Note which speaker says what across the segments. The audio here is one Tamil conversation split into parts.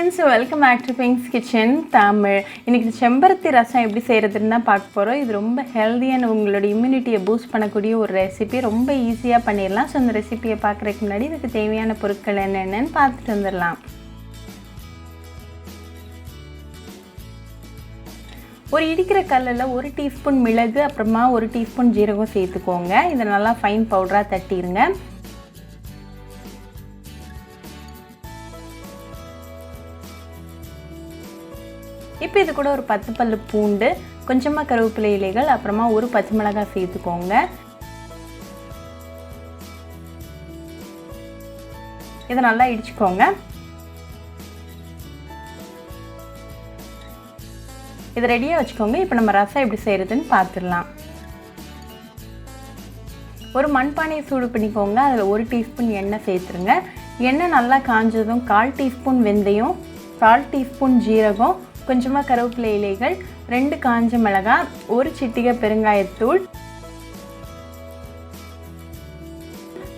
Speaker 1: friends, welcome back to Pink's Kitchen Tamil. இன்னைக்கு செம்பருத்தி ரசம் எப்படி செய்யறதுன்னு தான் பார்க்க போறோம். இது ரொம்ப ஹெல்தியான உங்களோட இம்யூனிட்டியை பூஸ்ட் பண்ணக்கூடிய ஒரு ரெசிபி. ரொம்ப ஈஸியா பண்ணிரலாம். சோ இந்த ரெசிபியை பார்க்கறதுக்கு முன்னாடி இதுக்கு தேவையான பொருட்கள் என்னென்னன்னு பார்த்துட்டு வந்துடலாம். ஒரு இடிக்கிற கல்லில் 1 டீஸ்பூன் மிளகு அப்புறமா 1 டீஸ்பூன் ஜீரகம் சேர்த்துக்கோங்க. இதை நல்லா ஃபைன் பவுடராக தட்டிடுங்க. இப்போ இது கூட ஒரு 10 பல்லு பூண்டு, கொஞ்சமாக கருவேப்பிலை இலைகள், அப்புறமா ஒரு பச்சை மிளகாய் சேர்த்துக்கோங்க. இதை நல்லா இடிச்சுக்கோங்க. இதை ரெடியாக வச்சுக்கோங்க. இப்போ நம்ம ரசம் எப்படி செய்கிறதுன்னு பார்த்துடலாம். ஒரு மண்பானையை சூடு பண்ணிக்கோங்க. அதில் 1 டீஸ்பூன் எண்ணெய் சேர்த்துருங்க. எண்ணெய் நல்லா காஞ்சதும் 1/4 டீஸ்பூன் வெந்தயம், 1/4 டீஸ்பூன் ஜீரகம், கொஞ்சமாக கருவேப்பிலை இலைகள், 2 காஞ்ச மிளகாய், 1 சிட்டிகை பெருங்காயத்தூள்,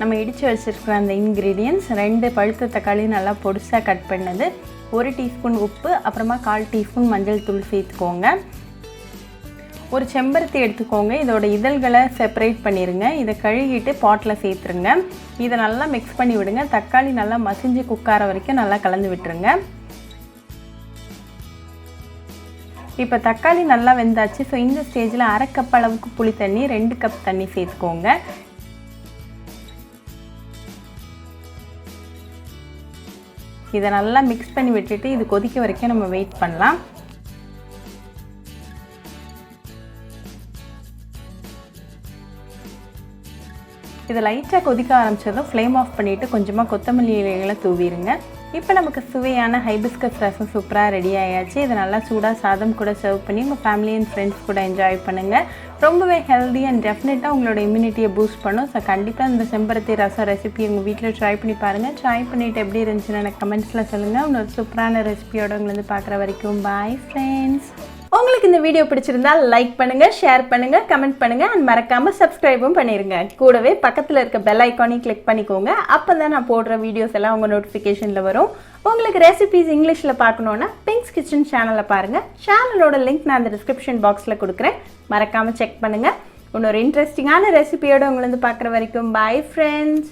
Speaker 1: நம்ம இடித்து வச்சுருக்கிற அந்த இன்க்ரீடியன்ட்ஸ், 2 பழுத்த தக்காளி நல்லா பொடிசாக கட் பண்ணது, 1 டீஸ்பூன் உப்பு, அப்புறமா 1/4 டீஸ்பூன் மஞ்சள் தூள் சேர்த்துக்கோங்க. ஒரு செம்பருத்தி எடுத்துக்கோங்க. இதோட இதழ்களை செப்பரேட் பண்ணிடுங்க. இதை கழுகிட்டு பாட்டில் சேர்த்துருங்க. இதை நல்லா மிக்ஸ் பண்ணி விடுங்க. தக்காளி நல்லா மசிஞ்சு குக்கார வரைக்கும் நல்லா கலந்து விட்டுருங்க. இப்போ தக்காளி நல்லா வெந்தாச்சு. ஸோ இந்த ஸ்டேஜில் 1/2 கப் அளவுக்கு புளி தண்ணி, 2 கப் தண்ணி சேர்த்துக்கோங்க. இதை நல்லா மிக்ஸ் பண்ணி விட்டுட்டு இது கொதிக்க வரைக்கும் நம்ம வெயிட் பண்ணலாம். இதை லைட்டாக கொதிக்க ஆரம்பித்ததும் ஃப்ளேம் ஆஃப் பண்ணிவிட்டு கொஞ்சமாக கொத்தமல்லி இலைகளை தூவிடுங்க. இப்போ நமக்கு சுவையான ஹைபிஸ்கஸ் ரசம் சூப்பராக ரெடி ஆயாச்சு. இதை நல்லா சூடாக சாதம் கூட சர்வ் பண்ணி உங்கள் ஃபேமிலி அண்ட் ஃப்ரெண்ட்ஸ் கூட என்ஜாய் பண்ணுங்கள். ரொம்பவே ஹெல்தி அண்ட் டெஃபினட்டாக உங்களோட இம்யூனிட்டியை பூஸ்ட் பண்ணும். ஸோ கண்டிப்பாக இந்த செம்பருத்தி ரசம் ரெசிபி உங்கள் வீட்டில் ட்ரை பண்ணி பாருங்கள். ட்ரை பண்ணிவிட்டு எப்படி இருந்துச்சுன்னு எனக்கு கமெண்ட்ஸில் சொல்லுங்கள். இன்னொரு சூப்பரான ரெசிபியோட உங்களை பார்க்குற வரைக்கும் பாய் ஃப்ரெண்ட்ஸ். உங்களுக்கு இந்த வீடியோ பிடிச்சிருந்தா லைக் பண்ணுங்க, ஷேர் பண்ணுங்க, கமெண்ட் பண்ணுங்க அண்ட் மறக்காம சப்ஸ்கிரைபும் பண்ணிருங்க. கூடவே பக்கத்தில் இருக்க பெல் ஐக்கானையும் கிளிக் பண்ணிக்கோங்க. அப்பதான் நான் போடுற வீடியோஸ் எல்லாம் உங்க நோட்டிஃபிகேஷன்ல வரும். உங்களுக்கு ரெசிபிஸ் இங்கிலீஷ்ல பார்க்கணும்னா பிங்க்ஸ் கிச்சன் சேனலை பாருங்க. சேனலோட லிங்க் நான் அந்த டிஸ்கிரிப்ஷன் பாக்ஸ்ல கொடுக்குறேன். மறக்காம செக் பண்ணுங்க. இன்னொரு இன்ட்ரெஸ்டிங்கான ரெசிபியோட உங்களை பார்க்குற வரைக்கும் பாய் ஃப்ரெண்ட்ஸ்.